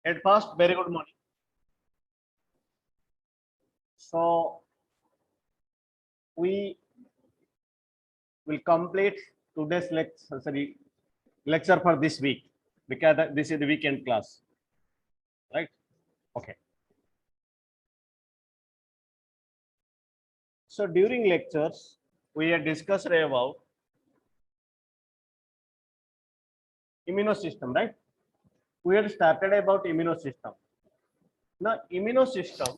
At first, very good morning. So we will complete today's lecture for this week because this is the weekend class, right? Okay. So during lectures, we had discussed about immunosystem, right? We had started about immunosystem. Now, immunosystem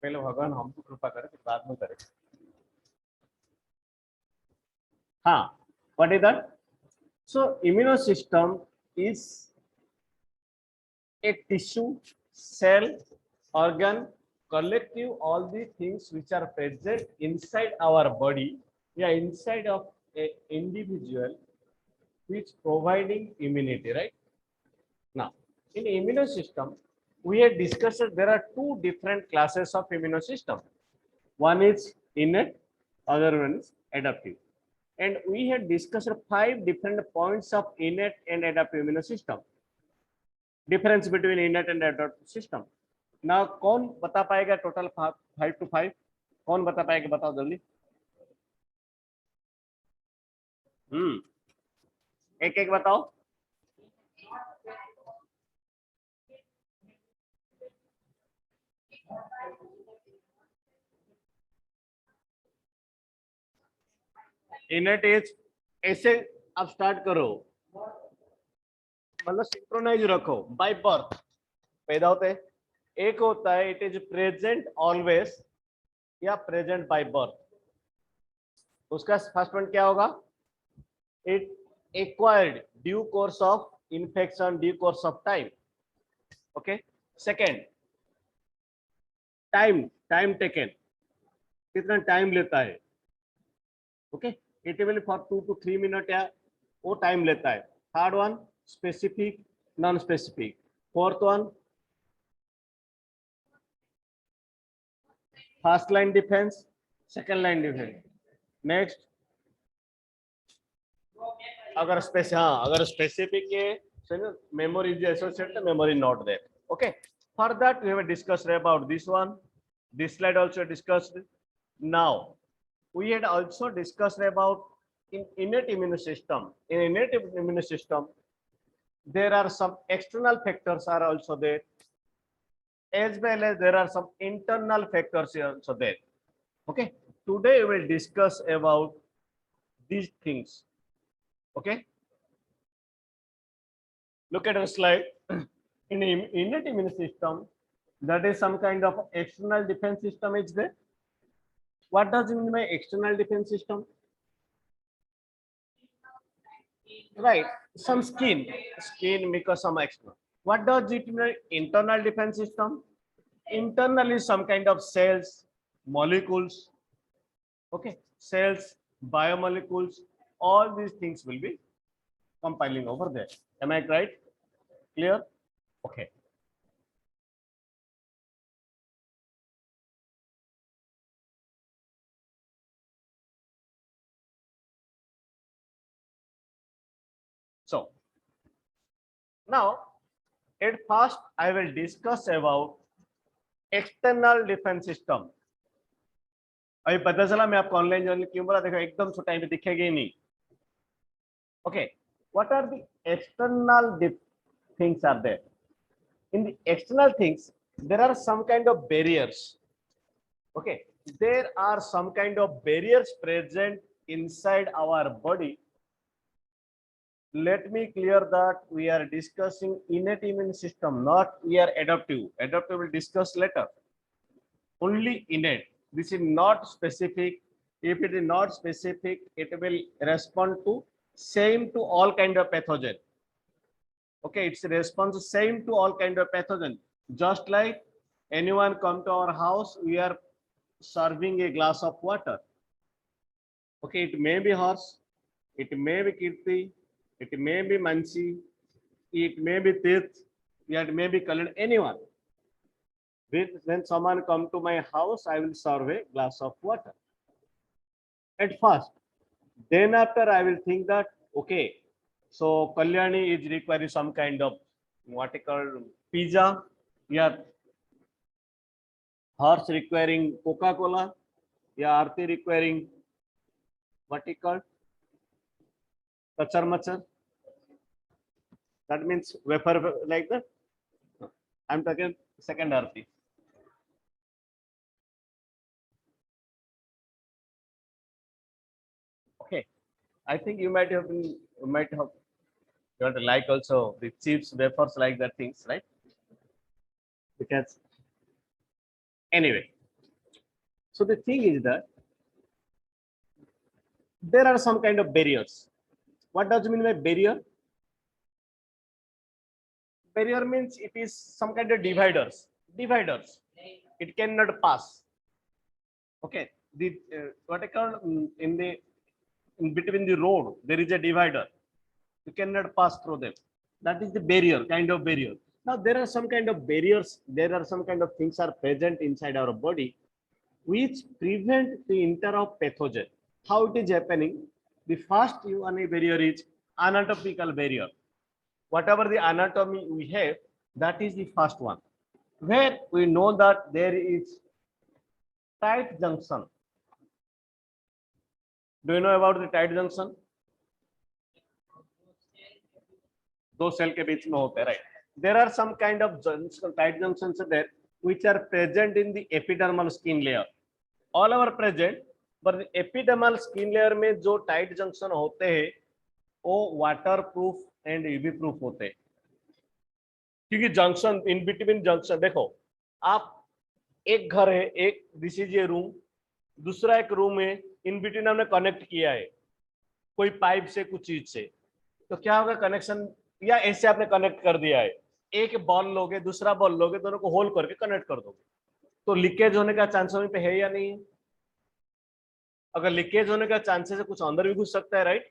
पहले भगवान हमको कृपा करे फिर बाद में करे. हाँ, what is that? So immunosystem is a tissue, cell, organ, collective, all the things which are present inside our body, yeah, inside of a individual, which providing immunity, right? Now, in immunosystem, we had discussed that there are two different classes of immunosystem. One is innate, other one is adaptive. And we had discussed 5 different points of innate and adaptive immunosystem. Difference between innate and adaptive system. Now, कौन बता पाएगा total 5 to 5? कौन बता पाएगा, बताओ जल्दी. एक एक बताओ. Innate is ऐसे आप स्टार्ट करो, मतलब सिंक्रोनाइज रखो. बाय बर्थ पैदा होते हैं. एक होता है इट इज प्रेजेंट ऑलवेज या प्रेजेंट बाय बर्थ. उसका फर्स्ट वन क्या होगा? It acquired due course of infection, due course of time. Okay. Second, time taken, कितना टाइम लेता है. Okay. It will for 2 to 3 minute या वो टाइम लेता है. Third one specific, non specific. Fourth one first line defence, second line defence. Next, अगर specific है, memory is associated, memory not there. Okay. For that we have discussed about this one. This slide also discussed. Now we had also discussed about in innate immune system. In innate immune system, there are some external factors are also there, as well as there are some internal factors also there. Okay. Today we will discuss about these things. Okay. Look at the slide. In innate immune system, that is some kind of external defense system is there. What does it mean by external defense system? Right, some skin because some external. What does it mean by internal defense system? Internal is some kind of cells, molecules. Okay, cells, biomolecules, all these things will be compiling over there. Am I right? Clear? Okay. So now at first I will discuss about external defense system. अभी पता चला मैं आपको online journal क्यों बोला, देखो एकदम से टाइम पे दिखेगी ही नहीं. Okay, what are the external things are there? In the external things, there are some kind of barriers. Okay, there are some kind of barriers present inside our body. Let me clear that we are discussing innate immune system, not we are adaptive. Adaptive will discuss later. Only innate. This is not specific. If it is not specific, it will respond to same to all kind of pathogen. Okay, it's a response same to all kind of pathogen. Just like anyone come to our house, we are serving a glass of water. Okay, it may be horse, it may be Kirti, it may be Mansi, it may be Tirth, it may be colored anyone. When someone come to my house, I will serve a glass of water at first. Then after I will think that, okay, so Kalyani is requiring some kind of what you call pizza, yeah, horse requiring Coca-Cola, yeah, Aarti requiring what you call kachar machar. That means wafer like that. I'm talking second Aarti. Okay, I think you might have you want to like also the chips, wafers like that things, right? Because anyway, so the thing is that there are some kind of barriers. What does it mean by barrier? Barrier means it is some kind of dividers. Dividers. It cannot pass. Okay. The what I call in the in between the road there is a divider. You cannot pass through them. That is the barrier, kind of barrier. Now there are some kind of barriers. There are some kind of things are present inside our body which prevent the enter of pathogen. How it is happening? The first one barrier is anatomical barrier. Whatever the anatomy we have, that is the first one. Where we know that there is tight junction. Do you know about the tight junction? दो cell के बीच में होते हैं, right? There are some kind of tight junctions there which are present in the epidermal skin layer. All are present, but the epidermal skin layer में जो tight junction होते हैं वो waterproof and UV proof होते हैं. क्योंकि junction in between junction देखो, आप एक घर है, एक दिस इज ए रूम, दूसरा एक रूम है, इन बिटवीन हमने कनेक्ट किया है कोई पाइप से कुछ चीज से, तो क्या होगा कनेक्शन, या ऐसे आपने कनेक्ट कर दिया है, एक बॉल लोगे दूसरा बॉल लोगे, दोनों को होल करके कनेक्ट कर दोगे, तो लीकेज होने का चांस वहीं पे है या नहीं है? अगर लीकेज होने का चांसेस है कुछ अंदर भी घुस सकता है, राइट?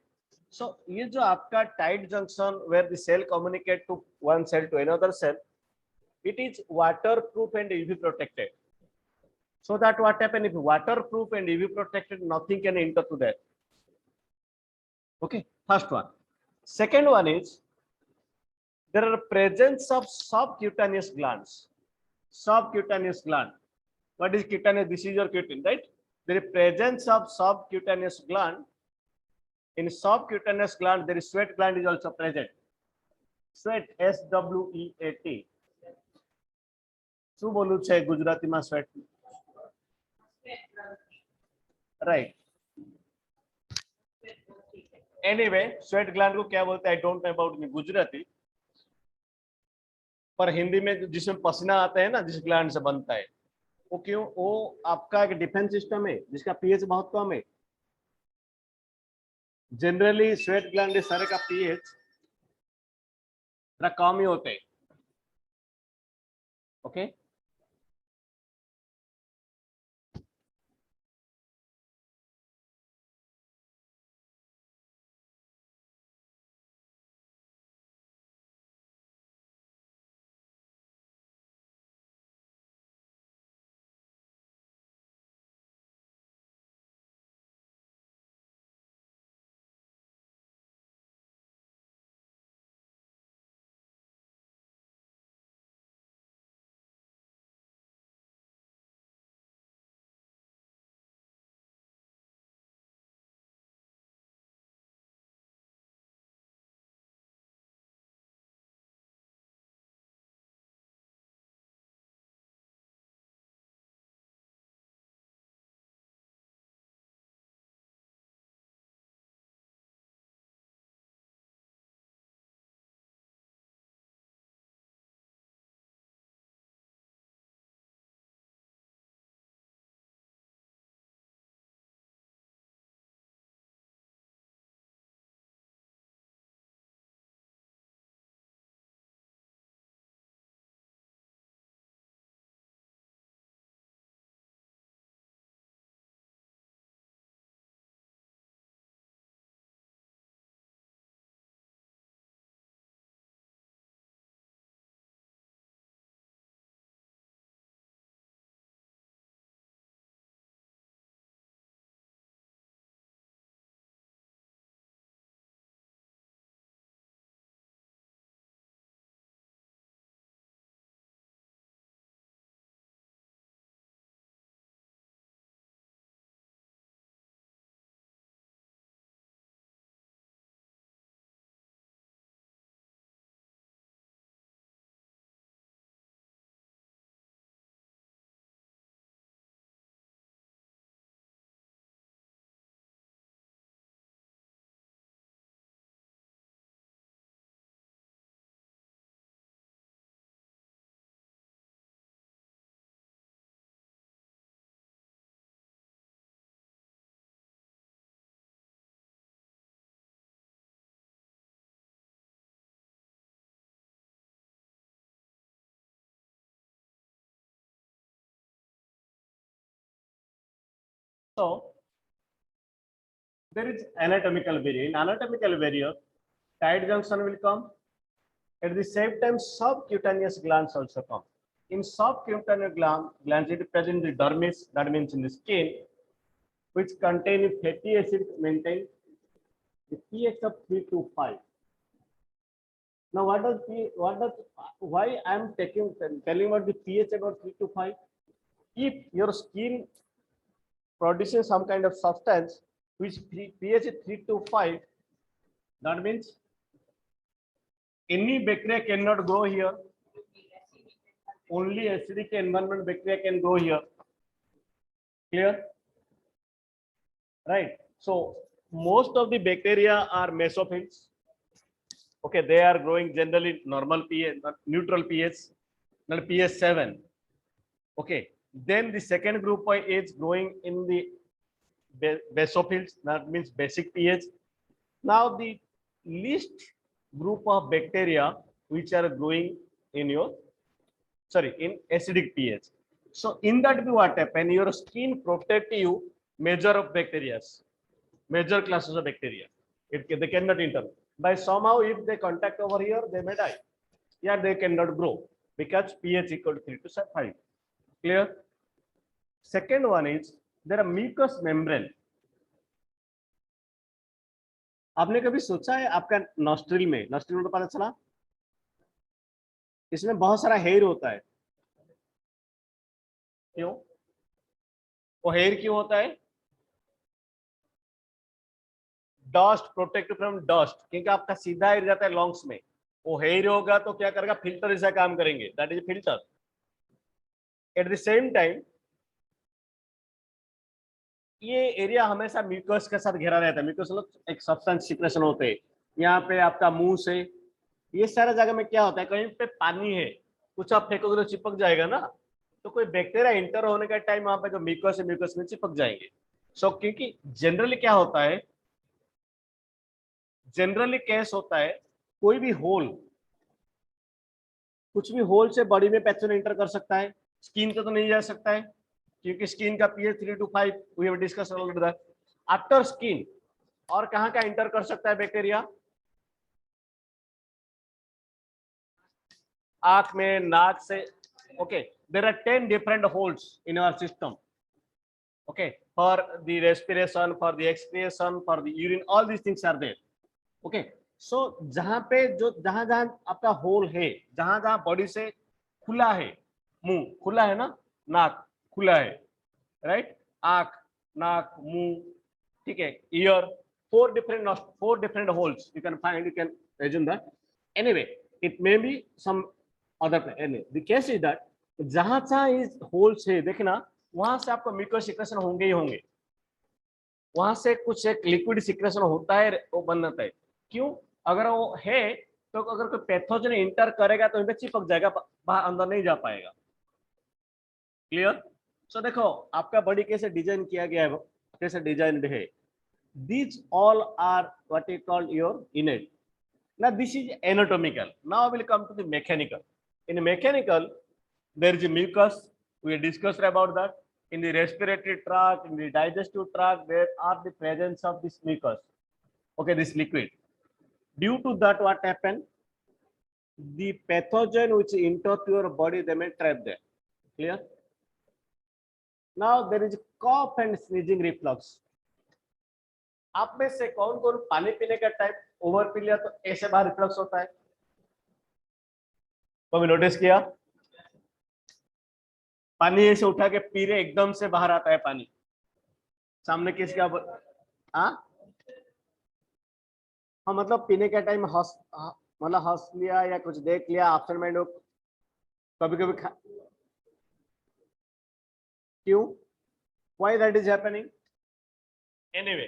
सो ये जो आपका tight junction where the cell communicate to one cell to another cell, it is waterproof and UV protected. So that what happen if waterproof and UV protected, nothing can enter to that. Okay, first one. Second one is there are presence of subcutaneous glands. Subcutaneous gland. What is cutaneous? This is your cutaneous, right? There is presence of subcutaneous gland. In subcutaneous gland, there is sweat gland is also present. Sweat, SWEAT. શું બોલું છે ગુજરાતીમાં sweat? Right. Anyway sweat gland को क्या बोलते हैं, I don't know about in Gujarati, पर हिंदी में जिसमें पसीना आता है ना, जिस ग्लैंड से बनता है, वो क्यों, वो आपका एक डिफेंस सिस्टम है जिसका पीएच बहुत कम है. जनरली स्वेट ग्लैंड सारे का पीएच थोड़ा कम ही होते हैं. Okay. So there is anatomical barrier. In anatomical barrier, tight junction will come. At the same time, subcutaneous glands also come. In subcutaneous glands, it is present in the dermis, that means in the skin, which contain fatty acid maintain the pH of 3 to 5. Now, why I am telling about the pH about 3 to 5? If your skin produces some kind of substance which pH is 3 to 5, that means any bacteria cannot grow here. Only acidic environment bacteria can grow here. Clear? Right. So most of the bacteria are mesophils. Okay, they are growing generally normal pH, not neutral pH, not pH 7. Okay. Then the second group is growing in the basophils, that means basic pH. Now the least group of bacteria which are growing in your in acidic pH. So in that what happen, your skin protect you major of bacteria, major classes of bacteria. They cannot enter. By somehow if they contact over here, they may die. Yeah, they cannot grow because pH equal to 3 to 5. Clear? Second one is there are mucous membrane. आपने कभी सोचा है आपका nostril में तो पता चला इसमें बहुत सारा हेयर होता है. क्यों? वो हेयर क्यों होता है? डस्ट, प्रोटेक्ट फ्रॉम डस्ट, क्योंकि आपका सीधा एयर जाता है लंग्स में. वो हेयर होगा तो क्या करेगा? फिल्टर जैसा काम करेंगे. That is filter. At the same time ये एरिया हमेशा म्यूकस के साथ घेरा रहता है. म्यूकस मतलब एक सब्सटेंस सिक्रेशन होते हैं. यहाँ पे आपका मुंह से ये सारा जगह में क्या होता है, कहीं पे पानी है, कुछ आप फेंकोगे तो चिपक जाएगा ना. तो कोई बैक्टीरिया इंटर होने का टाइम वहां पे जो म्यूकस है म्यूकस में चिपक जाएंगे. सो क्योंकि जनरली क्या होता है, जनरली केस होता है कोई भी होल, कुछ भी होल से बॉडी में पैथोजन इंटर कर सकता है. स्किन तो नहीं जा सकता है क्योंकि स्किन का pH 3 to 5 we have discuss already that. After skin और कहां का इंटर कर सकता है बैक्टीरिया? आंख में, नाक से. Okay, there are 10 different holes in our system. Okay, for the respiration, for the excretion, for the urine, all these things are there. Okay, so जहां पे जो जहां जहां आपका होल है, जहां जहां बॉडी से खुला है, मुंह खुला है ना, नाक खुला है, राइट, आंख, नाक, मुंह, ठीक है, year, four different holes you can find, you can assume that. Anyway, it may be some other anyway, the case is that जहां जहां इस होल्स है देखना, वहां से आपको म्यूकस सिक्रेशन होंगे ही होंगे. वहां से कुछ एक लिक्विड सिक्रेशन होता है, वो बनता है. क्यों? अगर वो है तो अगर कोई पैथोजन इंटर करेगा तो इनमें चिपक जाएगा, बाहर अंदर नहीं जा पाएगा. क्लियर? सो देखो आपका बॉडी कैसे डिजाइन किया गया है, कैसे डिजाइन्ड है. These all are what you call your innate. Now this is anatomical. Now I will come to the mechanical. In mechanical, there is a mucus. We discussed about that. In the respiratory tract, in the digestive tract, there are the presence of this mucus. Okay, this liquid. Due to that, what happened? The pathogen which enter to your body, they may trap there. Clear? Now there is cough and sneezing reflux. आप में से कौन कौन पानी पीने का time over P लिया तो ऐसे बाहर रिफ्लक्स होता है? कभी नोटिस किया? पानी ऐसे उठा के पी रहे, एकदम से बाहर आता है पानी. सामने किसका? हाँ हाँ, मतलब पीने का टाइम मतलब हंस लिया या कुछ देख लिया, आफ्टर माइंड कभी कभी क्यों? Why that is happening? Anyway,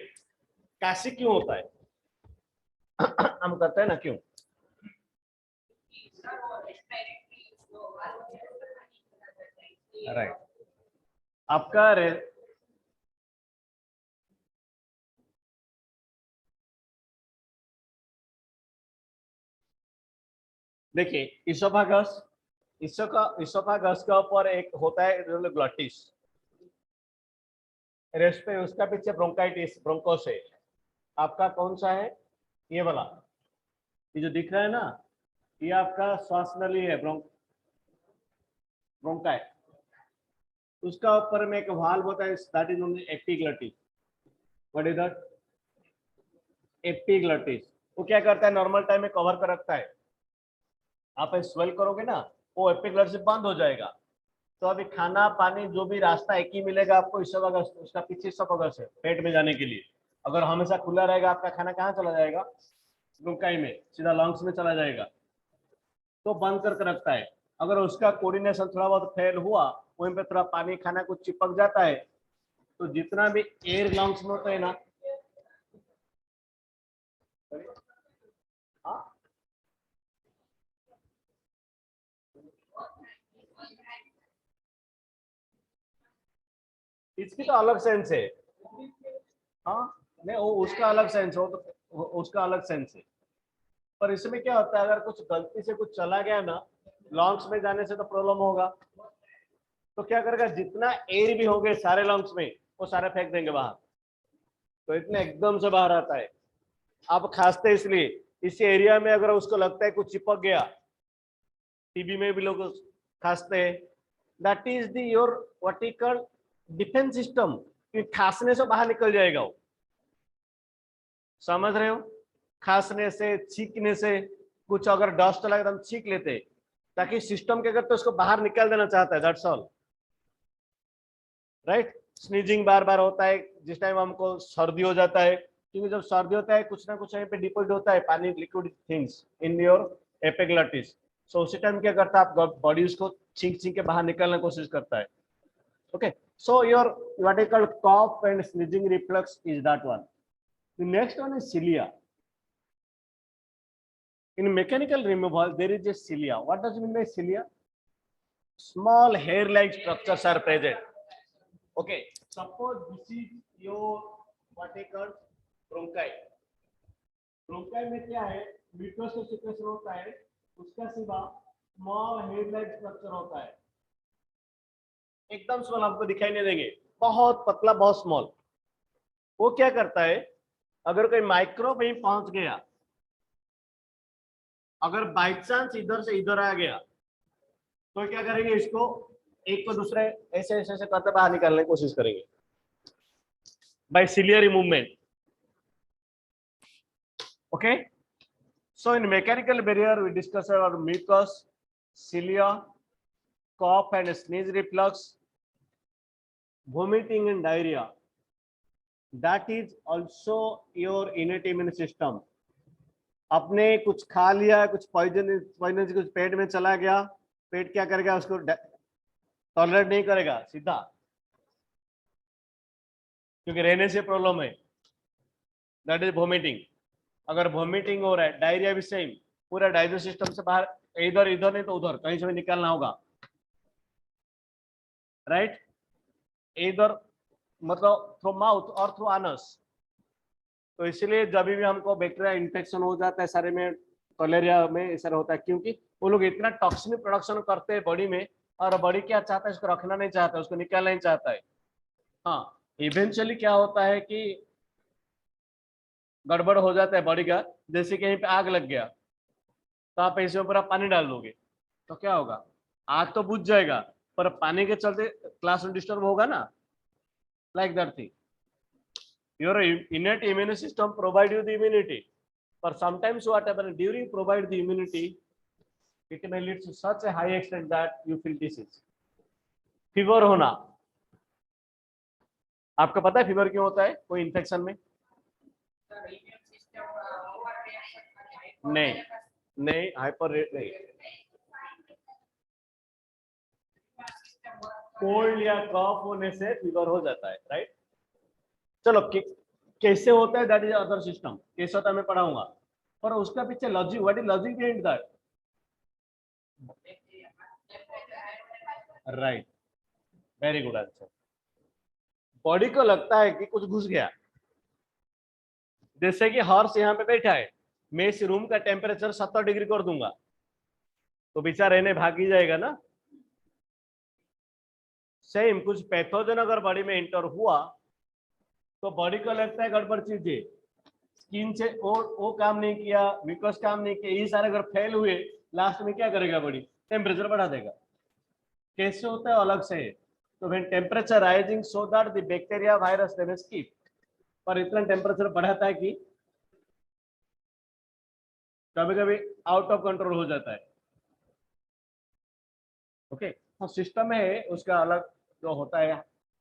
Kashi क्यों होता है? हम करते हैं ना, क्यों? राइट. आपका देखिए इसोफागस, इसोफागस के ऊपर एक होता है ग्लॉटिस. रेस्ट पे, उसका पीछे ब्रोंकाइटिस, ब्रोंकोस है। आपका कौन सा है? ये वाला, ये जो दिख रहा है ना, ये आपका श्वास नली है, ब्रोंकाई। उसका ऊपर में एक वाल्व होता है, that is only epiglottis. What is that? Epiglottis. वो क्या करता है, नॉर्मल टाइम में कवर कर रखता है। आप स्वेल करोगे ना, वो एपिग्लॉटिस बंद हो जाएगा। तो अभी खाना पानी जो भी रास्ता एक ही मिलेगा आपको, इस सब उसका पीछे सब अगर से पेट में जाने के लिए। अगर हमेशा खुला रहेगा, आपका खाना कहाँ चला जाएगा? ब्रोंकाई में, सीधा लंग्स में चला जाएगा। तो बंद करके रखता है। अगर उसका कोऑर्डिनेशन थोड़ा बहुत फेल हुआ, वहीं पे थोड़ा पानी खाना कुछ चिपक जाता है, तो जितना भी एयर लंग्स में होता है ना, हाँ, इसकी तो अलग सेंस है। हाँ, नहीं वो उसका अलग सेंस हो, तो उसका अलग सेंस है। पर इसमें क्या होता है, अगर कुछ गलती से कुछ चला गया ना, लॉन्ग्स में जाने से तो प्रॉब्लम होगा। तो क्या करेगा, जितना एयर भी होंगे सारे लॉन्ग्स में, वो सारे फेंक देंगे बाहर। तो इतने एकदम से बाहर आता है। आप खांसते इसलिए, इस एरिया में अगर उसको लगता है कुछ चिपक गया, टीबी में भी लोग खांसते हैं, that is the your vertical defence system, खांसने से बाहर निकल जाएगा वो। समझ रहे हो? खांसने से, छींकने से, कुछ अगर डस्ट लगे तो हम छींक लेते, ताकि सिस्टम के अगर तो उसको बाहर निकाल देना चाहता है, दैट्स ऑल। राइट? स्नीजिंग बार बार होता है जिस टाइम हमको सर्दी हो जाता है, क्योंकि जब सर्दी होता है कुछ ना कुछ यहाँ पे डिपॉजिट होता है पानी, liquid things in your epiglottis. So उसी टाइम क्या करता है, आप बॉडी उसको छींक छींक के बाहर निकालने की कोशिश करता है। Okay, so your what is called cough and sneezing reflex is that one. The next one is cilia. In mechanical removal, there is a cilia. What does it mean by cilia? Small hair-like structures are present. Okay, suppose this is your what is called bronchi. Bronchi में क्या है, mucus secretion होता है, उसका सिवा small head-like structure होता है। एकदम स्मॉल, आपको दिखाई नहीं देंगे, बहुत पतला, बहुत स्मॉल। वो क्या करता है, अगर कोई माइक्रो वहीं पहुंच गया, अगर बाई चांस इधर से इधर आ गया, तो क्या करेंगे, इसको एक को दूसरे ऐसे ऐसे ऐसे करते बाहर निकालने की कोशिश करेंगे by ciliary movement. Okay, so in mechanical barrier we discuss about mucus, cilia, cough and sneeze reflux, vomiting and diarrhea. That is also your innate immune system. आपने कुछ खा लिया, कुछ पॉइजन कुछ पेट में चला गया, पेट क्या करेगा, उसको टॉलरेट नहीं करेगा सीधा, क्योंकि रहने से प्रॉब्लम है। That is vomiting. अगर वोमिटिंग हो रहा है, डायरिया भी सेम, पूरा डाइजेस्ट सिस्टम से बाहर, इधर इधर नहीं तो उधर कहीं से भी निकालना होगा। राइट? इधर मतलब थ्रू माउथ और थ्रू आनस। तो इसलिए जब भी हमको बैक्टीरिया इन्फेक्शन हो जाता है सारे में, कलेरिया में इस तरह होता है, क्योंकि वो लोग इतना टॉक्सिन प्रोडक्शन करते हैं बॉडी में, और बॉडी क्या चाहता है, उसको रखना नहीं चाहता, उसको निकालना नहीं चाहता है। हाँ, इवेंचुअली क्या होता है कि गड़बड़ हो जाता है बॉडी का। जैसे कहीं पे आग लग गया, तो आप ऐसे ऊपर आप पानी डाल दोगे, तो क्या होगा, आग तो बुझ जाएगा, पर पानी के चलते क्लास डिस्टर्ब होगा ना, like that thing. Your innate immune system provide you the immunity, but sometimes what happens during provide the immunity, it may lead to such a high extent that you feel disease. Fever होना, आपको पता है fever क्यों होता है कोई infection में? नहीं, नहीं, हाइपर रेट नहीं, कोल्ड या कफ होने से फीवर हो जाता है। राइट? चलो कैसे होता है, दैट इज अदर सिस्टम, कैसे होता है मैं पढ़ाऊंगा, पर उसका पीछे logic, what is logic behind that? Right, very good answer. Body को लगता है कि कुछ घुस गया, जैसे कि हॉर्स यहाँ पे बैठा है, मैं इस रूम का टेम्परेचर 70 डिग्री कर दूंगा, तो बेचारा रहने भाग ही जाएगा ना। सेम कुछ पैथोजन अगर बॉडी में इंटर हुआ, तो बॉडी को लगता है गड़बड़ चीज है, स्किन से वो काम नहीं किया, म्यूकस काम नहीं किया, ये सारे अगर फेल हुए, लास्ट में क्या करेगा बॉडी? टेम्परेचर बढ़ा देगा। कैसे होता है अलग से है। तो when temperature rising so that the bacteria virus they will skip, पर इतना टेम्परेचर बढ़ाता है कि कभी कभी आउट ऑफ कंट्रोल हो जाता है। ओके, तो सिस्टम है उसका अलग जो होता है,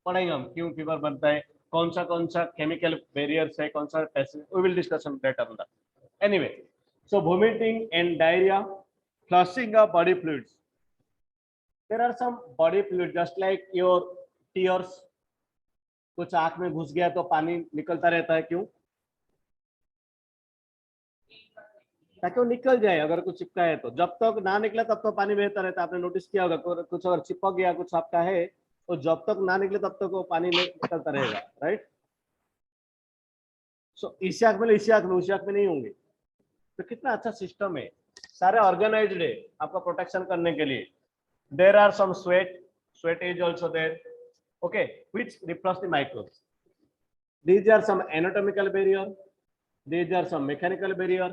पढ़ेंगे हम क्यों फीवर बनता है, कौन सा केमिकल बैरियर्स है, कौन सा passage, we will discuss later on that. Anyway, so vomiting and diarrhoea, flushing of body fluids, there are some body fluid just like your tears. कुछ आंख में घुस गया तो पानी निकलता रहता है, क्यों? ताकि वो निकल जाए, अगर कुछ चिपका है तो। जब तक ना निकला तब तक पानी बहता रहता है, आपने नोटिस किया होगा। कुछ अगर चिपक गया कुछ आपका है तो जब तक ना निकले तब तक वो पानी निकलता रहेगा, राइट। सो इसी आंख में, इसी आंख में, उसी आंख में नहीं होंगे। तो कितना अच्छा सिस्टम है, सारे ऑर्गेनाइज्ड है आपका प्रोटेक्शन करने के लिए। There are some sweat is also there, okay, which repress the microbes. These are some anatomical barrier, these are some mechanical barrier.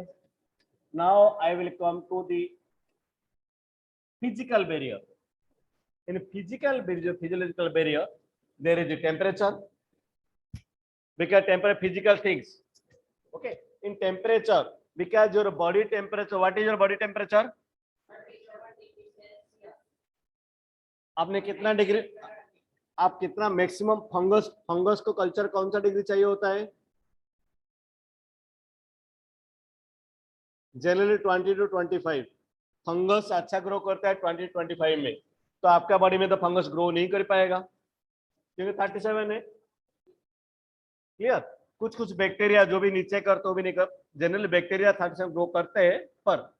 Now I will come to the physical barrier. In physical barrier, physiological barrier, there is the temperature, because temperature physical things. Okay, in temperature, because your body temperature, what is your body temperature? आपने कितना degree, आप कितना maximum fungus को culture कौन सा degree चाहिए होता है? Generally 20 to 25। फंगस अच्छा ग्रो करता है 20-25 में। तो आपका बॉडी में तो फंगस ग्रो नहीं कर पाएगा क्योंकि 37 है। क्लियर? कुछ कुछ बैक्टीरिया जो भी नीचे कर तो भी नहीं कर, जनरली बैक्टीरिया 37 ग्रो करते हैं पर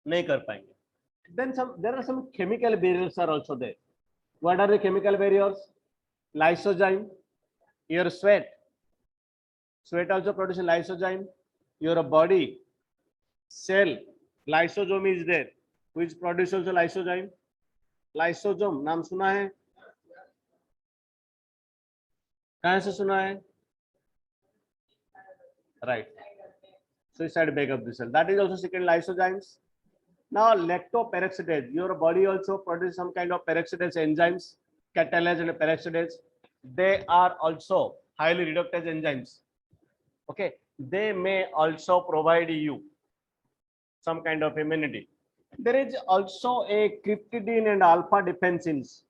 नहीं कर पाएंगे। Then there are some chemical barriers are also there. What are the chemical barriers? Lysozyme, your sweat also produces lysozyme. Your body cell lysosome is there, which produces also lysozyme. Lysosome नाम सुना है? कहाँ से सुना है? Right. Suicide bag of the cell. That is also second lysozymes. Now lactoperoxidase, your body also produces some kind of peroxidase enzymes, catalase and peroxidase. They are also highly reductase enzymes. Okay, they may also provide you some kind of immunity. There is also a cryptidine and alpha defensins.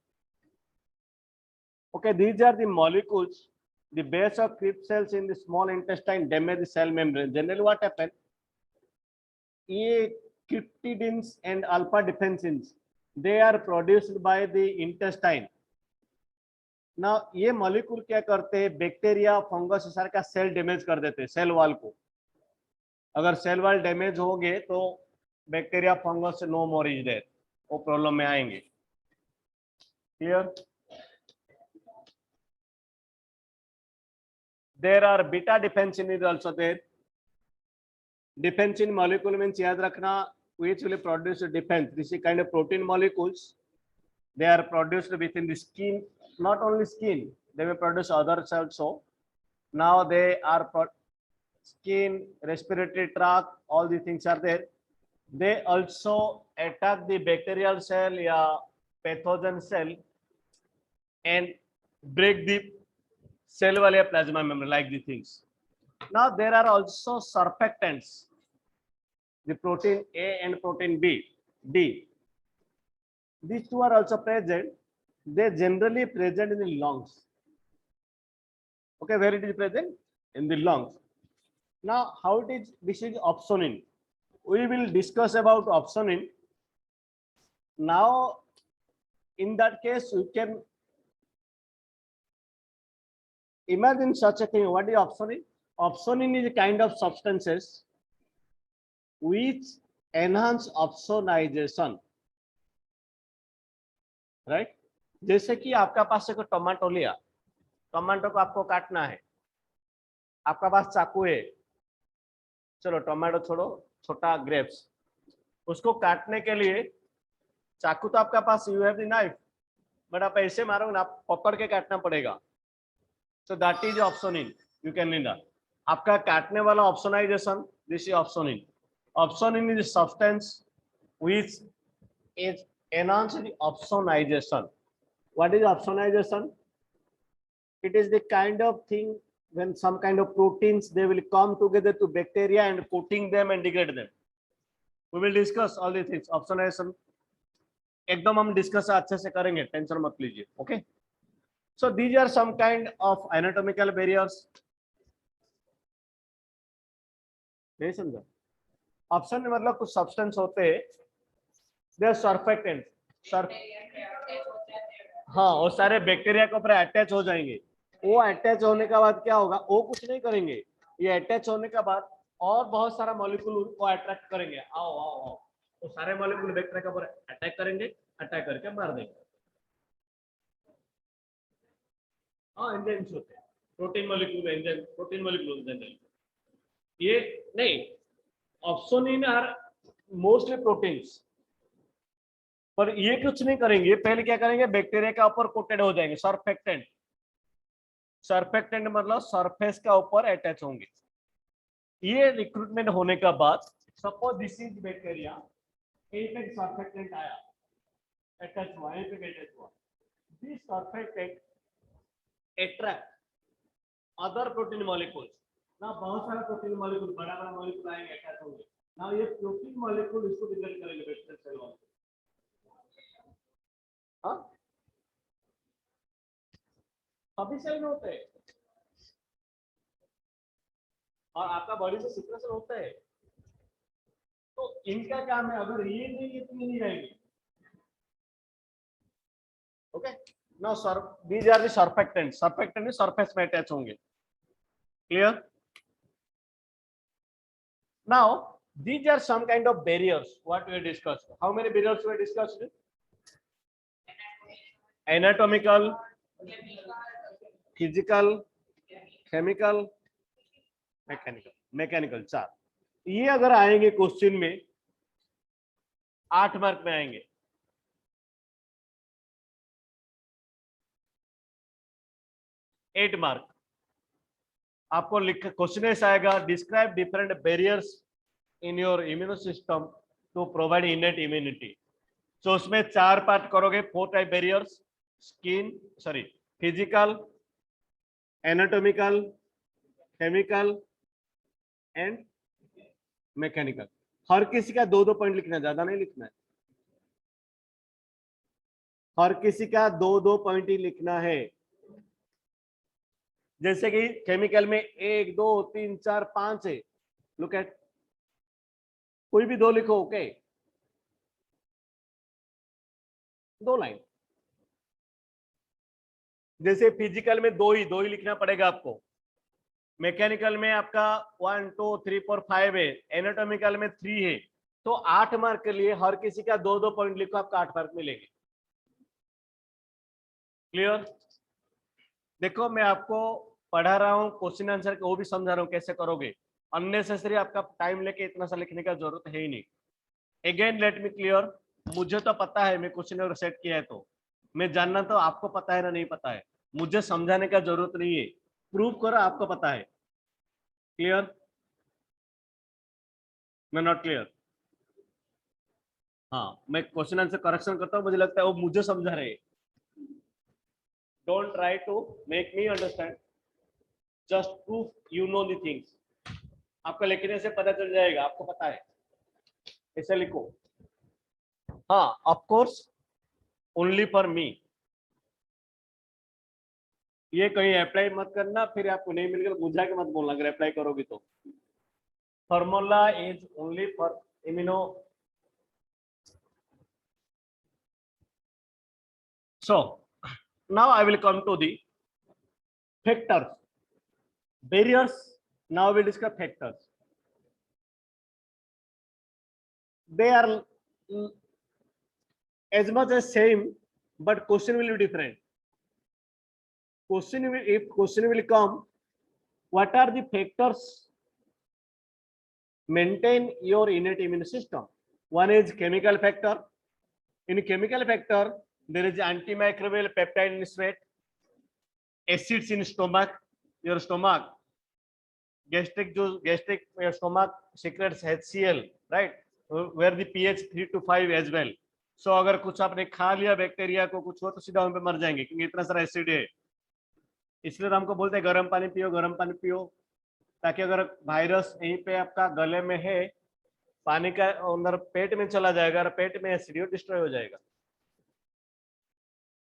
Okay, these are the molecules. The base of crypt cells in the small intestine damage the cell membrane. Generally, what happens? Cryptidines and alpha defensins, they are produced by the intestine. Now, ये molecule क्या करते हैं? Bacteria, fungus सारे का cell damage कर देते हैं, cell wall को। अगर सेल वॉल डैमेज हो गए तो bacteria, fungus no more is there, वो प्रॉब्लम में आएंगे। Clear? There are beta defensin is also there. Defensin molecule means याद रखना, which will produce defense. This is kind of protein molecules. They are produced within the skin, not only skin, they will produce other cells also. Now they are skin, respiratory tract, all these things are there. They also attack the bacterial cell, yeah, pathogen cell, and break the cell wall plasma membrane, like these things. Now there are also surfactants, the protein A and protein D. These two are also present. They generally present in the lungs. Okay, where it is present? In the lungs. Now, how it is? This is opsonin. We will discuss about opsonin. Now, in that case, you can imagine such a thing. What is opsonin? Opsonin is a kind of substances which enhance opsonization. Right? जैसे कि आपका पास एक tomato लिया, tomato को आपको काटना है, आपका पास चाकू है, चलो टमाटो छोड़ो, छोटा ग्रेप्स, उसको काटने के लिए चाकू तो आपका पास, you have the knife, but आप ऐसे मारोगे ना, आप पकड़ के काटना पड़ेगा। So that is opsonin. You can read that. आपका काटने वाला opsonization, this is opsonin. Opsonin is a substance which is enhanced opsonization. What is opsonization? It is the kind of thing when some kind of proteins they will come together to bacteria and coating them and degrade them. We will discuss all these things. Opsonization एकदम हम discuss अच्छे से करेंगे, tension मत लीजिए. Okay, so these are some kind of anatomical barriers. नहीं समझा? Option में मतलब कुछ सब्सटेंस होते हैं, दे आर सर्फेक्टेंट. हाँ, वो सारे बैक्टीरिया के ऊपर अटैच हो जाएंगे. वो अटैच होने के बाद क्या होगा, वो कुछ नहीं करेंगे, ये अटैच होने के बाद और बहुत सारा मॉलिक्यूल को अट्रैक्ट करेंगे. आओ आओ आओ, वो सारे मॉलिक्यूल बैक्टीरिया के ऊपर अटैक करेंगे, अटैक करके मार देंगे. हाँ, एंजाइम्स होते हैं, protein molecule, enzyme protein molecule. ये नहीं, ऑप्सोनिन आर मोस्टली प्रोटीन्स, पर ये कुछ नहीं करेंगे. पहले क्या करेंगे, बैक्टीरिया के ऊपर कोटेड हो जाएंगे. सर्फेक्टेंट, सर्फेक्टेंट मतलब सरफेस का ऊपर अटैच होंगे. ये रिक्रूटमेंट होने का बाद सपोज दिस इज बैक्टीरिया, एक सर्फेक्टेंट आया, अटैच हुआ, एक अटैच हुआ. This surfactant attract other protein molecules. ना बहुत सारे प्रोटीन मॉलिक्यूल, बड़ा बड़ा मॉलिक्यूल आएंगे, अटैच होंगे. ना ये प्रोटीन मॉलिक्यूल इसको डिग्रेड करेंगे बैक्टीरिया सेल वाले. हाँ, सभी सेल में होते हैं और आपका बॉडी से सिक्रेशन होता है. तो इनका काम है, अगर ये नहीं, ये नहीं रहेंगे. Okay, now sir these are the surfactant. Surfactant surface में अटैच होंगे. Clear? Now these are some kind of barriers what we discussed. How many barriers we discussed? Anatomical, physical, chemical, mechanical. 4. ये अगर आएंगे क्वेश्चन में 8 mark में आएंगे. 8 mark आपको लिख क्वेश्चन ऐसा आएगा, describe different barriers in your immuno system to provide innate immunity. तो उसमें 4 पार्ट करोगे. 4 type barriers, skin, sorry, physical, anatomical, chemical and mechanical. हर किसी का 2-2 पॉइंट लिखना है, ज्यादा नहीं लिखना है. हर किसी का 2-2 पॉइंट ही लिखना है. जैसे कि केमिकल में 1 2 3 4 5 है. लुक एट, कोई भी 2 लिखो. Okay, 2 line. जैसे फिजिकल में 2 ही लिखना पड़ेगा आपको. मैकेनिकल में आपका 1 2 3 4 5 है. एनाटॉमिकल में 3 है. तो 8 मार्क के लिए हर किसी का 2-2 पॉइंट लिखो, आपका 8 मार्क मिलेंगे. क्लियर? देखो, मैं आपको पढ़ा रहा हूँ, क्वेश्चन आंसर को भी समझा रहा हूँ कैसे करोगे. अननेसेसरी आपका टाइम लेके इतना सा लिखने का जरूरत है ही नहीं. अगेन लेट मी क्लियर, मुझे तो पता है, मैं क्वेश्चन सेट किया है, तो मैं जानना तो आपको पता है ना नहीं पता है. मुझे समझाने का जरूरत नहीं है, प्रूव करो आपको पता है. क्लियर? मैं नॉट क्लियर? हाँ, मैं क्वेश्चन आंसर करेक्शन करता हूँ, मुझे लगता है वो मुझे समझा रहे. Don't try to make me understand, just proof you know the things. आपको लिखने से पता चल जाएगा, आपको पता है. ऐसे लिखो. हाँ, of course only for me. ये कहीं अप्लाई मत करना, फिर आपको नहीं मिलेगा बुझा के मत बोलना अगर अप्लाई करोगे तो. Formula is only for immuno. So now I will come to the factors, barriers. Now we discuss factors. They are as much as same, but question will be different. If question will come, what are the factors maintain your innate immune system? One is chemical factor. In chemical factor, there is antimicrobial peptide in sweat. acids in stomach, your stomach, gastric your stomach secretes HCl, right, where the pH 3 to 5 as well. So अगर कुछ आपने खा लिया bacteria को कुछ हो तो सीधा उन पे मर जाएंगे क्योंकि इतना सारा एसिड है। इसलिए तो हमको बोलते हैं गर्म पानी पियो, गर्म पानी पियो, ताकि अगर वायरस यहीं पे आपका गले में है, पानी का अंदर पेट में चला जाएगा और पेट में एसिड डिस्ट्रॉय हो जाएगा।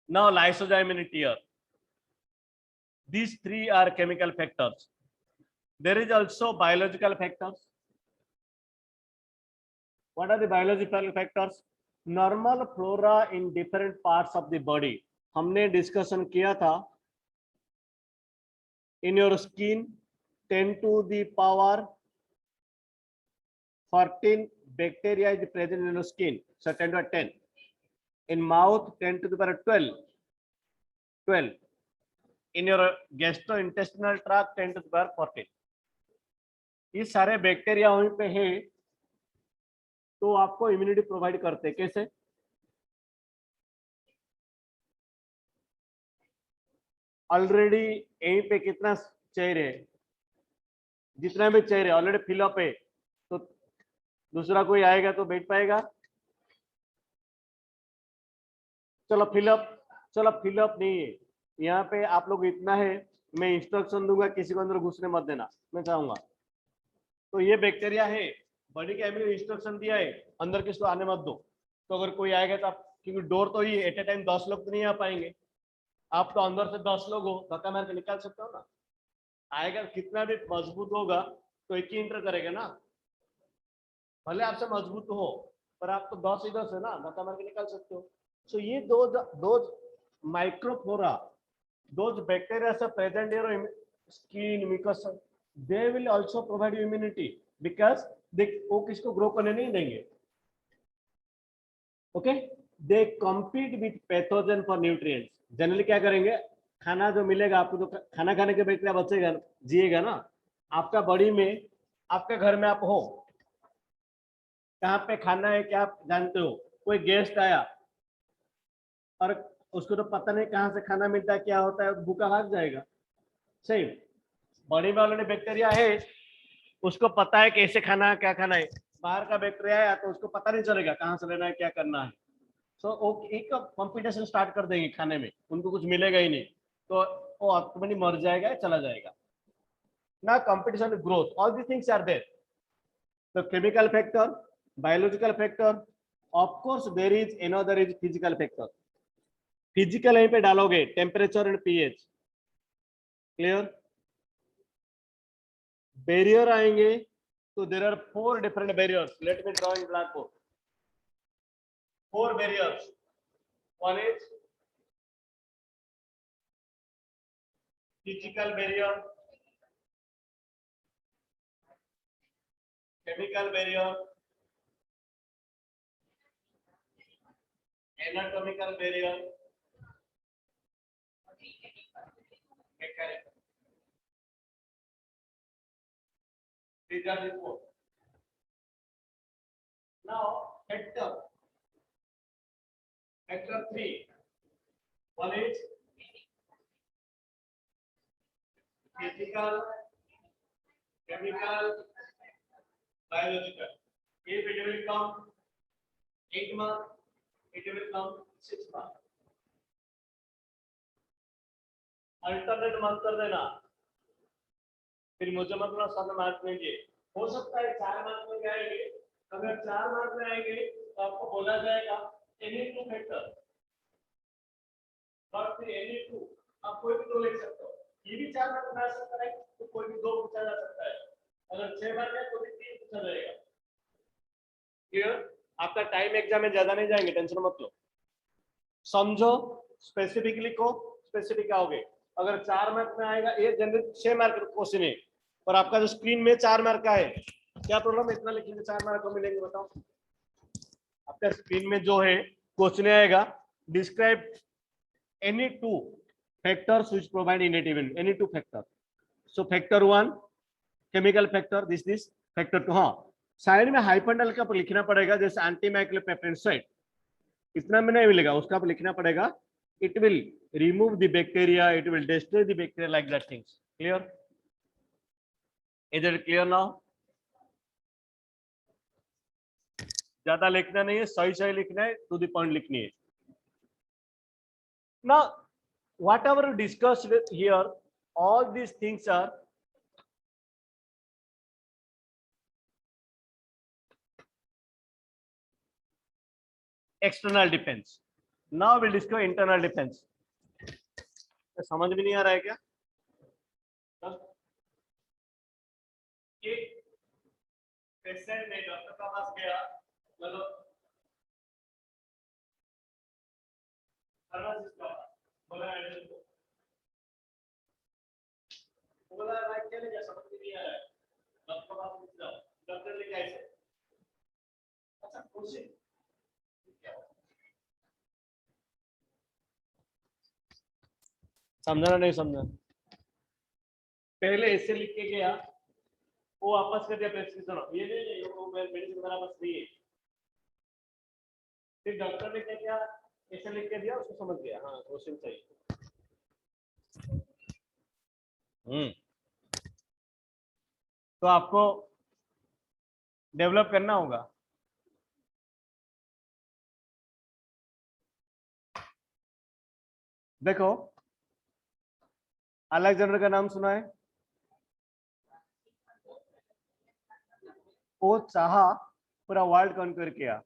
Now lysozyme in tear, these three are chemical factors. There is also biological factors. What are the biological factors? Normal flora in different parts of the body. हमने डिस्कशन किया था, in your skin 10 to the power 14 bacteria is present in your skin, so 10 to 10. In mouth 10 to the power 12. In your gastrointestinal tract 10 to the power 14. ये सारे bacteria वहीं पे है तो आपको इम्यूनिटी प्रोवाइड करते हैं। कैसे? ऑलरेडी यहीं पे कितना चेयर है, जितना भी चेयर है ऑलरेडी फिलअप है, तो दूसरा कोई आएगा तो बैठ पाएगा? चलो फिलअप नहीं है यहाँ पे, आप लोग इतना है, मैं इंस्ट्रक्शन दूंगा किसी को अंदर घुसने मत देना, मैं चाहूंगा। तो ये बैक्टीरिया है, बॉडी के एमिनो इंस्ट्रक्शन दिया है अंदर किसको आने मत दो, तो अगर कोई आएगा तो आप, क्योंकि डोर तो ही एट ए टाइम 10 लोग तो नहीं आ पाएंगे, आप तो अंदर से 10 लोग हो, धक्का मार के निकाल सकते हो ना। आएगा कितना भी मजबूत होगा तो एक ही इंटर करेगा ना, भले आपसे मजबूत हो पर आप तो 10 इधर से ना धक्का मार के निकाल सकते हो। सो ये दो microflora, those bacteria are present in your skin, mucus, they will also provide you immunity because they वो किसको ग्रो करने नहीं देंगे। Okay, they compete with pathogen for nutrients. Generally क्या करेंगे, खाना जो मिलेगा आपको, तो खाना खाने के बैक्टीरिया बचेगा, जिएगा ना। आपका बॉडी में, आपके घर में आप हो, कहाँ पे खाना है क्या आप जानते हो, कोई गेस्ट आया और उसको तो पता नहीं कहाँ से खाना मिलता है क्या होता है, भूखा भाग जाएगा। सही, बॉडी में ऑलरेडी बैक्टीरिया है, उसको पता है कैसे खाना है क्या खाना है। बाहर का बैक्टीरिया है तो उसको पता नहीं चलेगा कहाँ से लेना है क्या करना है। सो वो एक कंपटीशन स्टार्ट कर देंगे खाने में, उनको कुछ मिलेगा ही नहीं तो वो ऑटोमेटिक मर जाएगा, चला जाएगा ना। Competition, growth, all the things are there. तो chemical factor, biological factor, of course there is another is physical factor. Physical यहीं पे डालोगे, temperature and pH. Clear? Barrier आएंगे तो there are 4 different barriers. Let me draw in black board 4 barriers. One is physical barrier, chemical barrier, anatomical barrier, mechanical. These are the 4. Now factor 3. One is physical, chemical, biological. If it will come 8 marks, it will come 6 marks. Alternate मत कर देना, फिर मुझे मतलब 7 mark देंगे। हो सकता है 4 मार्क में आएंगे, अगर 4 मार्क में आएंगे तो आपको बोला जाएगा Na2 फैक्टर, और फिर Na2 आप कोई भी 2 लिख सकते हो। ये भी 4 मार्क में आ सकता है तो कोई भी 2 पूछा जा सकता है, अगर 6 मार्क है तो भी 3 पूछा जाएगा। क्लियर? आपका टाइम एग्जाम में ज्यादा नहीं जाएंगे, टेंशन मत लो, समझो, स्पेसिफिकली को स्पेसिफिक आओगे। अगर 4 मार्क में आएगा, ये जनरल 6 मार्क का क्वेश्चन है और आपका जो स्क्रीन में 4 मार्क का है, क्या प्रॉब्लम है? इतना लिखेंगे 4 मार्क को मिलेंगे, बताओ। आपका स्क्रीन में जो है क्वेश्चन आएगा, describe any 2 factors which provide innative, any 2 factor. So factor 1 chemical factor, this factor 2। हाँ, साइड में हाइपरनल का लिखना पड़ेगा, जैसे एंटीमाइक्रोपेप्टेनसाइड, इतना में नहीं मिलेगा, उसका लिखना पड़ेगा it will remove the bacteria, it will destroy the bacteria, like that things. Clear? Is it clear now? ज्यादा लिखना नहीं है, सही सही लिखना है, टू द पॉइंट लिखनी है. Now whatever we discussed here, all these things are external defense. Now we'll discuss internal defense. समझ में नहीं आ रहा है क्या? एक पेशेंट ने डॉक्टर के पास गया, मतलब बोला क्या नहीं, समझ में नहीं आ रहा है, डॉक्टर के पास पूछ जाओ, डॉक्टर ने कैसे, अच्छा क्वेश्चन समझना नहीं समझना, पहले ऐसे लिख के गया, वो वापस कर दिया प्रेस्क्रिप्शन, ये नहीं वो मेडिसिन मेरा पास नहीं है, फिर डॉक्टर ने क्या किया, ऐसे लिख के दिया, उसको समझ गया, हाँ क्वेश्चन सही. तो आपको डेवलप करना होगा. देखो अलेक्जेंडर का नाम सुना है, वो चाहा पूरा वर्ल्ड कॉन्कर किया,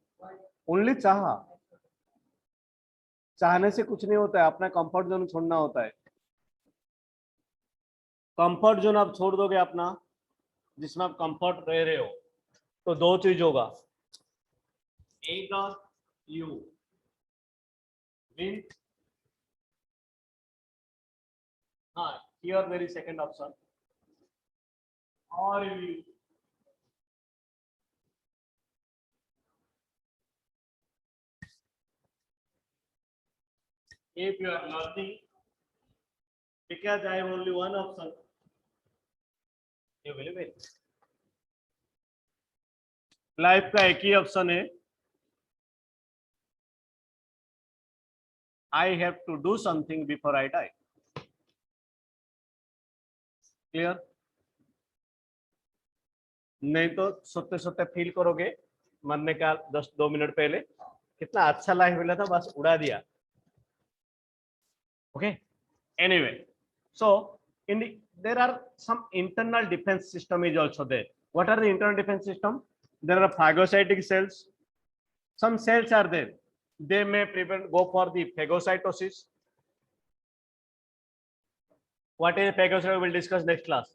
ओनली चाहा. चाहने से कुछ नहीं होता है, अपना कंफर्ट जोन छोड़ना होता है. कंफर्ट जोन आप छोड़ दोगे अपना, जिसमें आप कंफर्ट रह रहे हो, तो दो चीज होगा, either you win, हाँ here there is second option, or you if you are learning, because I have only one option, you will win. Life का एक ही ऑप्शन है, I have to do something before I die. Clear? नहीं तो सोते सोते feel करोगे मरने का 2 मिनट पहले, कितना अच्छा लाइफ मिला था, बस उड़ा दिया. Okay. Anyway, so there are some internal defense system is also there. What are the internal defense system? There are phagocytic cells. Some cells are there. They may go for the phagocytosis. What is phagocytosis? We will discuss next class.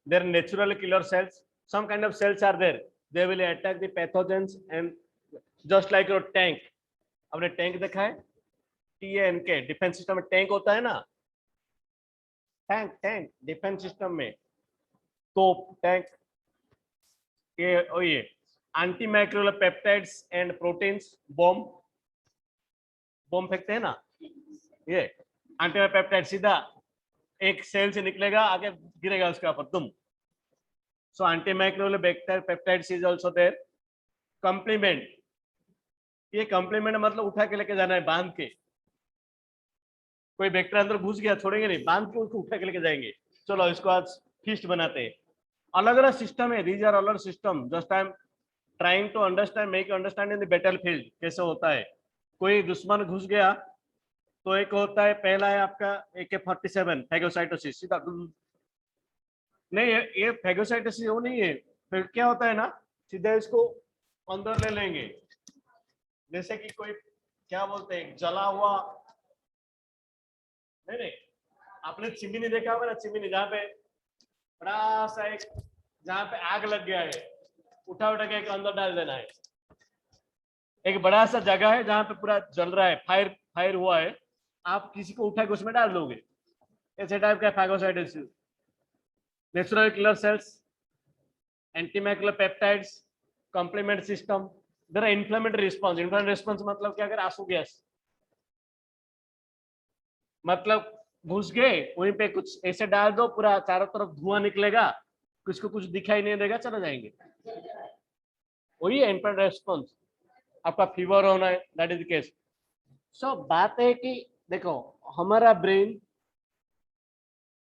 There are natural killer cells. Some kind of cells are there. They will attack the pathogens, and just like your tank. आपने tank देखा है? TANK defence system में tank होता है ना, tank defence system में, तो tank ये antimicrobial peptides and proteins, bomb फेंकते हैं ना, ये एंटीमाइक्रोबियल पेप्टाइड सीधा एक सेल से निकलेगा, आगे गिरेगा उसके ऊपर तुम. So antimicrobial peptides is also there. Complement, ये कॉम्प्लीमेंट मतलब उठा के लेके जाना है, बांध के. कोई बैक्टीरिया अंदर घुस गया, छोड़ेंगे नहीं, बांध के उसको उठा के लेके जाएंगे. चलो इसको आज फीस्ट बनाते हैं. अलग अलग सिस्टम है, दीज आर अलग system. Just I am trying to understand, make understand in the battlefield कैसे होता है. कोई दुश्मन घुस गया तो एक होता है, पहला है आपका AK-47 फैगोसाइटोसिस, सीधा नहीं, ये फैगोसाइटोसिस वो नहीं है. फिर क्या होता है ना, सीधा इसको अंदर ले लेंगे, जैसे कि कोई क्या बोलते हैं, जला हुआ, नहीं आपने चिमनी देखा होगा ना, चिमनी जहाँ पे बड़ा सा एक, जहाँ पे आग लग गया है, उठा उठा के एक अंदर डाल देना है. एक बड़ा सा जगह है जहाँ पे पूरा जल रहा है, फायर हुआ है, आप किसी को उठा के उसमें डाल दोगे. ऐसे टाइप का phagocytosis. Natural killer cells, antimicrobial peptides, complement system. There are inflammatory response. Inflammatory response मतलब क्या, अगर आंसू गैस, मतलब घुस गए वहीं पे कुछ ऐसे डाल दो, पूरा चारों तरफ धुआं निकलेगा, कुछ को कुछ दिखाई नहीं देगा, चले जाएंगे. वही है इन्फ्लेमेटरी रिस्पांस. आपका फीवर होना है, दैट इज द केस. सो बात है कि देखो हमारा ब्रेन,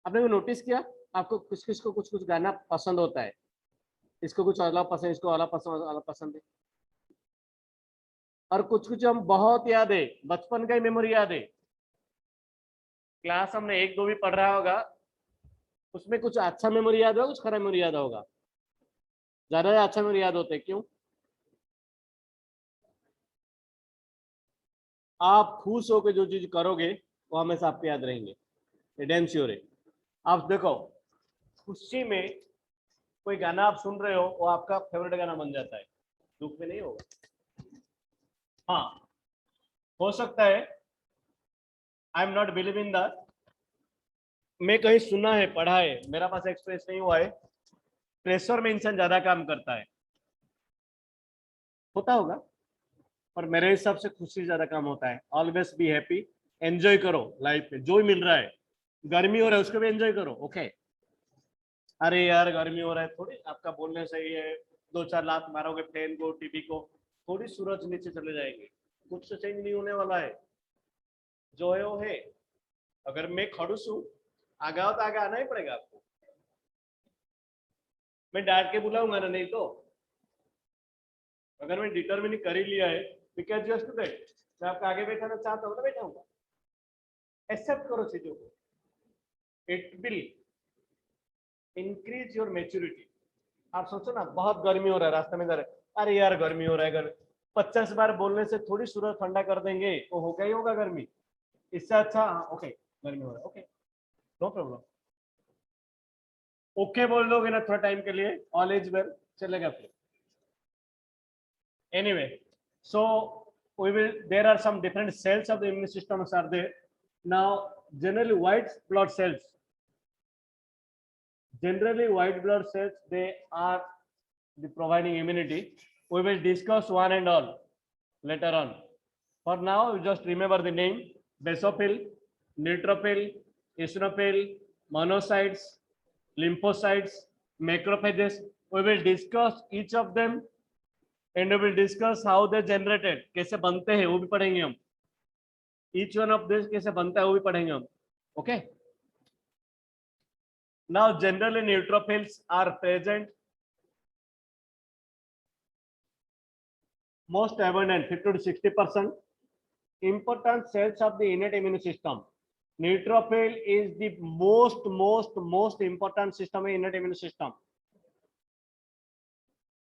आपने को नोटिस किया, आपको किस किस को कुछ कुछ गाना पसंद होता है, इसको कुछ अलग पसंद, इसको अलग पसंद है, और कुछ कुछ हम बहुत याद है, बचपन का ही मेमोरी याद है, क्लास हमने एक दो भी पढ़ रहा होगा, उसमें कुछ अच्छा मेमोरी याद होगा, कुछ खराब मेमोरी याद होगा, ज्यादा अच्छा मेमोरी याद होते क्यों? आप खुश होकर जो चीज करोगे वो हमेशा आपको याद रहेंगे, ये डैम श्योर है। आप देखो खुशी में कोई गाना आप सुन रहे हो, वो आपका फेवरेट गाना बन जाता है, दुख में नहीं होगा। हाँ, हो सकता है, I am not believe in that, मैं कहीं सुना है, पढ़ा है, मेरा पास एक्सपीरियंस नहीं हुआ है, प्रेशर में इंसान ज्यादा काम करता है, होता होगा, पर मेरे हिसाब से खुशी ज्यादा काम होता है। ऑलवेज बी हैप्पी, एंजॉय करो लाइफ में जो ही मिल रहा है, गर्मी हो रहा है उसको भी एंजॉय करो, ओके। अरे यार गर्मी हो रहा है, थोड़ी आपका बोलने सही है, दो चार लात मारोगे फैन को, टीवी को, थोड़ी सूरज नीचे चले जाएंगे, कुछ तो चेंज नहीं होने वाला है, जो है वो है। अगर मैं खड़ूस हूँ, आगे आओ तो आगे आना ही पड़ेगा आपको, मैं डांट के बुलाऊंगा ना, नहीं तो अगर मैं डिटर्मिन कर ही लिया है, बिकॉज यू स्टूडेंट, मैं आपका आगे बैठाना चाहता हूँ ना, बैठाऊंगा, एक्सेप्ट करो चीजों को, it will increase your maturity. आप सोचो ना, बहुत गर्मी हो रहा है, रास्ते में जा रहे, अरे यार गर्मी हो रहा है, गर्मी, 50 बार बोलने से थोड़ी सूरज ठंडा कर देंगे, वो होगा ही होगा गर्मी, इससे अच्छा ओके गर्मी हो रहा है, ओके नो प्रॉब्लम, ओके बोल दोगे ना थोड़ा टाइम के लिए, ऑल एज वेल, चलेगा फिर। Anyway, so we will, there are some different cells of the immune system are there. Now generally white blood cells, they are the providing immunity. We will discuss one and all later on. For now just remember the name: basophil, neutrophil, eosinophil, monocytes, lymphocytes, macrophages. We will discuss each of them and we will discuss how they generated, कैसे बनते हैं वो भी पढ़ेंगे हम, each one of this कैसे बनता है वो भी पढ़ेंगे हम, okay? Now generally neutrophils are present most abundant, 50 to 60%. Important cells of the innate immune system. Neutrophil is the most important system in innate immune system,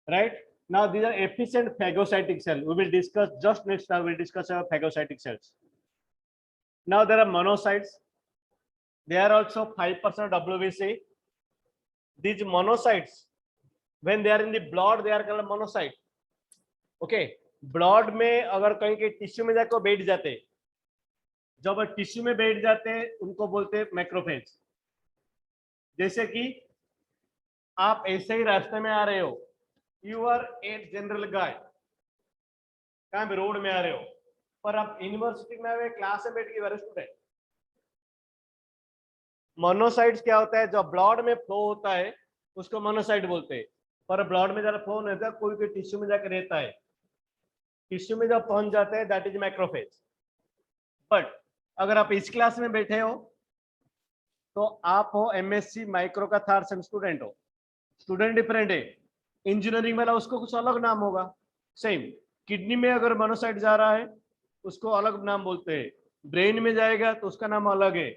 right? Now these are efficient phagocytic cells. We will discuss just next time. We will discuss our phagocytic cells. Now there are monocytes. They are also 5% WBC. These monocytes, when they are in the blood, they are called monocyte. Okay, blood में अगर कहीं के tissue में जाकर बैठ जाते, जब tissue में बैठ जाते हैं उनको बोलते हैं मैक्रोफेज। जैसे कि आप ऐसे ही रास्ते में आ रहे हो, यू आर ए जनरल गाय, कहाँ पे रोड में आ रहे हो, पर आप यूनिवर्सिटी में आए क्लास में बैठ के वेरी स्टूडेंट, मोनोसाइट्स क्या होता है, जब ब्लड में फ्लो होता है उसको मोनोसाइट बोलते हैं, पर ब्लड में ज्यादा फ्लो नहीं होता, कोई टिश्यू में जाकर रहता है, टिश्यू में जब पहुंच जाता है दैट इज मैक्रोफेज। बट अगर आप इस क्लास में बैठे हो तो आप हो एमएससी माइक्रो का थर्ड सेम स्टूडेंट हो, स्टूडेंट डिफरेंट है, इंजीनियरिंग वाला उसको कुछ अलग नाम होगा, सेम। किडनी में अगर मोनोसाइट जा रहा है उसको अलग नाम बोलते हैं, ब्रेन में जाएगा तो उसका नाम अलग है,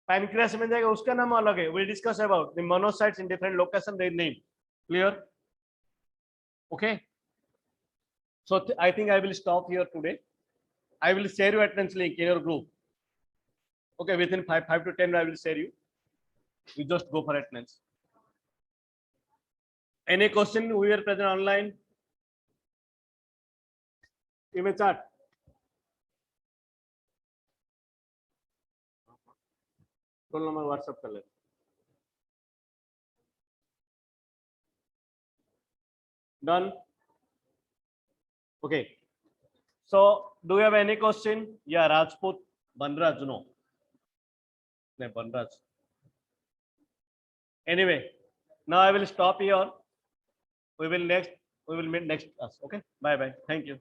पैनक्रियास में जाएगा उसका नाम अलग है। Will discuss about the monocytes in different location, their name, clear? Okay, so I think I will stop here today. I will share your attendance link in your group. Okay, within 5 to 10 I will share you. You just go for attendance. Any question? We are present online. You may chat. Roll number WhatsApp कर ले। Done. Okay. So do you have any question? Yeah, Rajput, Banraj, no. No, Banraj. Anyway, now I will stop here. We will meet next class. Okay. Bye bye. Thank you.